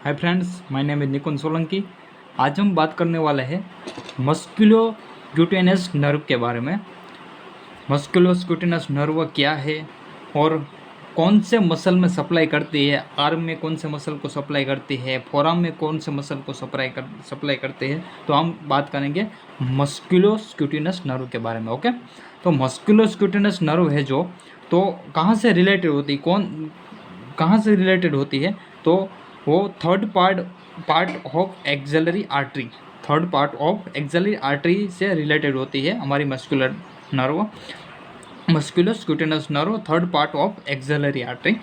Hi friends, my name is Nikunj Solanki. आज हम बात करने वाले हैं मस्कुलोक्यूटेनस नर्व के बारे में। मस्कुलोस्क्यूटेनस नर्व क्या है और कौन से मसल में सप्लाई करती है, आर्म में कौन से मसल को सप्लाई करती है, फोरआर्म में कौन से मसल को सप्लाई करती है। तो हम बात करेंगे मस्कुलोस्क्यूटेनस नर्व के बारे में। ओके, तो मस्कुलोस्क्यूटेनस नर्व है जो, तो कहाँ से रिलेटेड होती, कहाँ से रिलेटेड होती है, तो वो part of axillary artery, third part of axillary artery से रिलेटेड होती है हमारी muscular nerve. Musculocutaneous nerve third part of axillary artery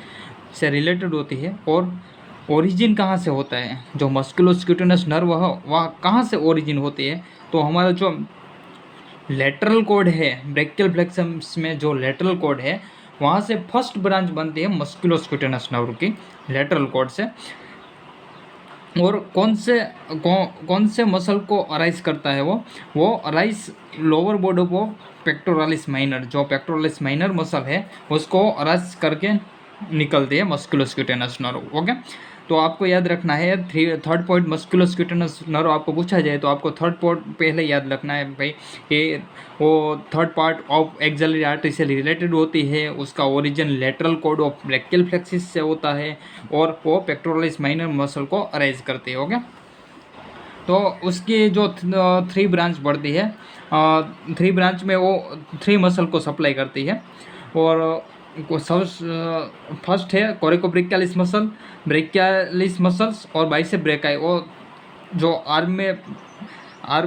से रिलेटेड होती है। और ओरिजिन कहाँ से होता है, जो मस्कुलोस्क्यूटेनस नर्व है वह कहाँ से ओरिजिन होती है, तो हमारा जो लेटरल कॉर्ड है, ब्रेकियल फ्लेक्सस में जो लेटरल कॉर्ड है वहाँ से फर्स्ट ब्रांच बनती है मस्कुलोस्क्यूटेनस नर्व की, लेटरल कॉर्ड से। और कौन से मसल को अराइज करता है, वो arise lower body of pectoralis minor, जो पेक्टोरालिस माइनर मसल है उसको अराइज करके निकलती है मस्कुलोस्क्यूटेनस नर्व। ओके, तो आपको याद रखना है थर्ड पॉइंट मस्कुलोस्क्यूटेनस नर्व आपको पूछा जाए तो आपको थर्ड पॉइंट पहले याद रखना है भाई, ये वो third part of axillary artery से रिलेटेड होती है, उसका origin lateral cord of brachial plexus से होता है और वो पेक्टोरालिस माइनर मसल को अरेज करती है। ओके, तो उसकी जो थ्री ब्रांच बढ़ती है, थ्री ब्रांच में वो थ्री मसल को सप्लाई करती है। और फर्स्ट है कोरिकोब्रेकियालिस मसल, ब्रेकियालिस मसल्स और बाइसेप ब्रेकाई, वो जो आर्म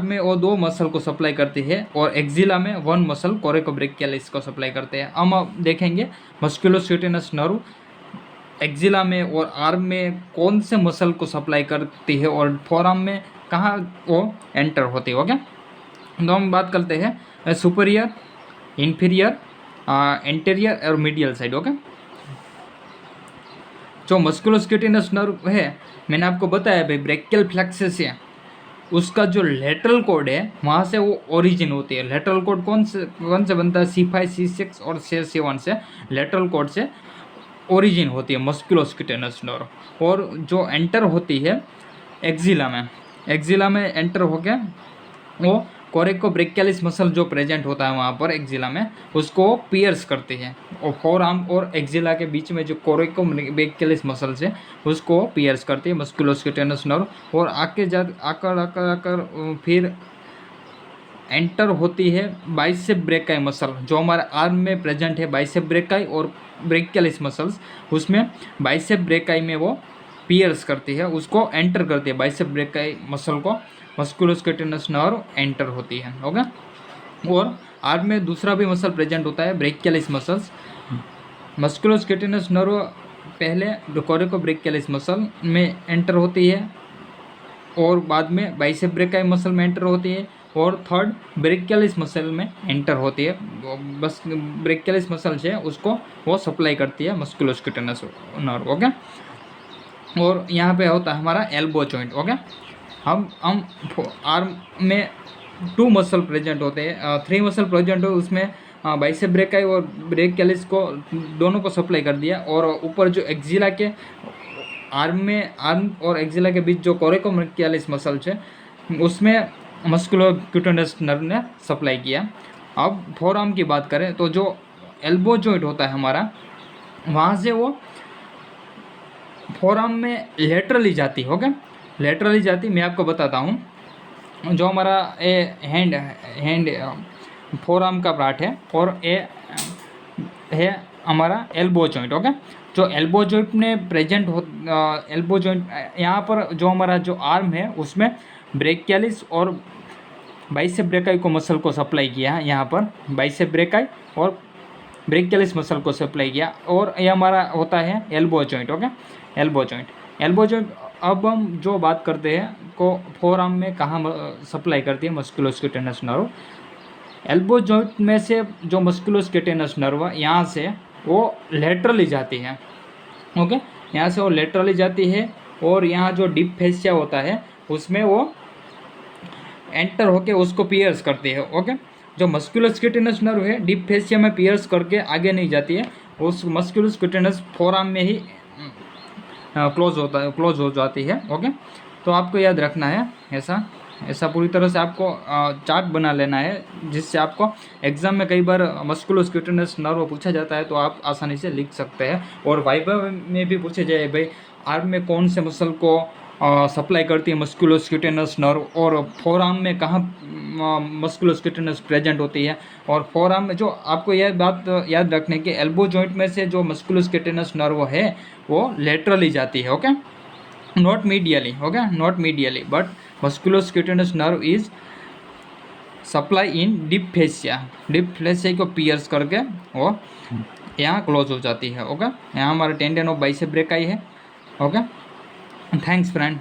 में वो दो मसल को सप्लाई करती है, और एक्जिला में वन मसल कोरिकोब्रेकियालिस को सप्लाई करते हैं। हम देखेंगे मस्कुलोस्क्यूटेनस नर्व एक्जिला में और आर्म में कौन से मसल को सप्लाई करती है और फोरआर्म में कहाँ वो एंटर होती है। ओके, तो हम बात करते हैं सुपीरियर, इन्फीरियर, एंटीरियर और मीडियल साइड। ओके, जो मस्कुलोस्क्यूटेनस नर्व है मैंने आपको बताया भाई ब्रेकियल फ्लेक्सस है, उसका जो लेटरल कॉर्ड है वहाँ से वो ओरिजिन होती है। लेटरल कॉर्ड कौन से बनता है, C5, C6 और C7 से लेटरल कॉर्ड से ओरिजिन होती है मस्कुलोस्क्यूटेनस नर्व। और जो एंटर होती है एक्जिला में एंटर होके वो कोरिकोब्रेकियालिस मसल जो प्रेजेंट होता है वहाँ पर एक्जिला में, उसको पियर्स करती है। और फोरआर्म और एक्जिला के बीच में जो कोरिकोब्रेकियालिस मसल्स है उसको पियर्स करती है मस्कुलोस्क्यूटेनस नर्व। और आकर फिर एंटर होती है बाइसेप ब्रेकाई मसल, जो हमारे आर्म में प्रेजेंट है बाइसेप ब्रेकाई और ब्रेकियलिस मसल्स, उसमें बाइसेप ब्रेकाई में वो पियर्स करती है, उसको एंटर करती है बाइसेप ब्रेकाई मसल को मस्कुलोस्क्यूटेनस नर्व एंटर होती है। ओके, और आर्म में दूसरा भी मसल प्रेजेंट होता है ब्रेकियलिस मसल्स। मस्कुलोस्क्यूटेनस नर्व पहले कोरिकोब्रेकियलिस मसल में एंटर होती है और बाद में बाइसेप ब्रेकाई मसल में एंटर होती है और थर्ड ब्रेकियलिस मसल में एंटर होती है। बस ब्रेकियलिस मसल से उसको वो सप्लाई करती है मस्कुलोस्क्यूटेनस नर्व। ओके, और यहाँ पे होता है हमारा एल्बो जॉइंट। ओके, हम आर्म में टू मसल प्रेजेंट होते हैं, थ्री मसल प्रेजेंट हो, उसमें बाइसेप ब्रेकाई और ब्रेकियलिस को दोनों को सप्लाई कर दिया। और ऊपर जो एक्जिला के आर्म और एक्जिला के बीच जो कोरिकोब्रेकियालिस मसल्स है उसमें मस्कुलोस्क्यूटेनस नर्व ने सप्लाई किया। अब फोरआर्म की बात करें तो जो एल्बो जॉइंट होता है हमारा, वहाँ से वो फोरआर्म में लेटरली जाती है। ओके, लेटरली जाती, मैं आपको बताता हूँ। जो हमारा हैंड फोरआर्म का पार्ट है और ए है हमारा एल्बो जॉइंट। ओके, जो एल्बो जॉइंट में प्रेजेंट हो, एल्बो जॉइंट यहाँ पर जो हमारा जो आर्म है उसमें ब्रेकियलिस और बाइसेप ब्रेकाई को मसल को सप्लाई किया है, यहाँ पर बाइसेप ब्रेकाई और ब्रेकियलिस मसल को सप्लाई किया, और ये हमारा होता है elbow joint. Okay, elbow joint अब हम जो बात करते हैं को फोरआर्म में कहाँ सप्लाई करती है मस्कुलोस्क्यूटेनस नर्व। एल्बो जॉइंट में से जो मस्कुलोस्क्यूटेनस नर्व यहाँ से वो लेटरली जाती है। ओके, यहाँ से वो लेटरली जाती है और यहाँ जो डीप फेसिया होता है उसमें वो एंटर होके उसको पियर्स करती है। ओके, जो मस्कुलोस्क्यूटेनस नर्व है डीप फेसिया में पियर्स करके आगे नहीं जाती है, उस मस्कुलोस्क्यूटेनस फोरआर्म में ही क्लोज हो जाती है। ओके, तो आपको याद रखना है ऐसा पूरी तरह से आपको चार्ट बना लेना है, जिससे आपको एग्जाम में कई बार मस्कुलोस्क्यूटेनस नर्व पूछा जाता है तो आप आसानी से लिख सकते हैं। और वाइवा में भी पूछे जाए भाई आर्म में कौन से मसल को सप्लाई करती है मस्कुलोस्क्यूटेनस नर्व, और फोर आर्म में कहाँ मस्कुलोस्क्यूटेनस प्रेजेंट होती है। और फोर आर्म में जो आपको यह बात याद रखने की एल्बो जॉइंट में से जो मस्कुलोस्क्यूटेनस नर्व है वो लेटरली जाती है। Okay, not medially. Okay, not medially, but musculocutaneous nerve is supply in deep fascia को पियर्स करके वो यहाँ क्लोज हो जाती है। ओके, यहाँ हमारा टेंडन ऑफ बाइसेप ब्रेकाई है। Okay, thanks friend.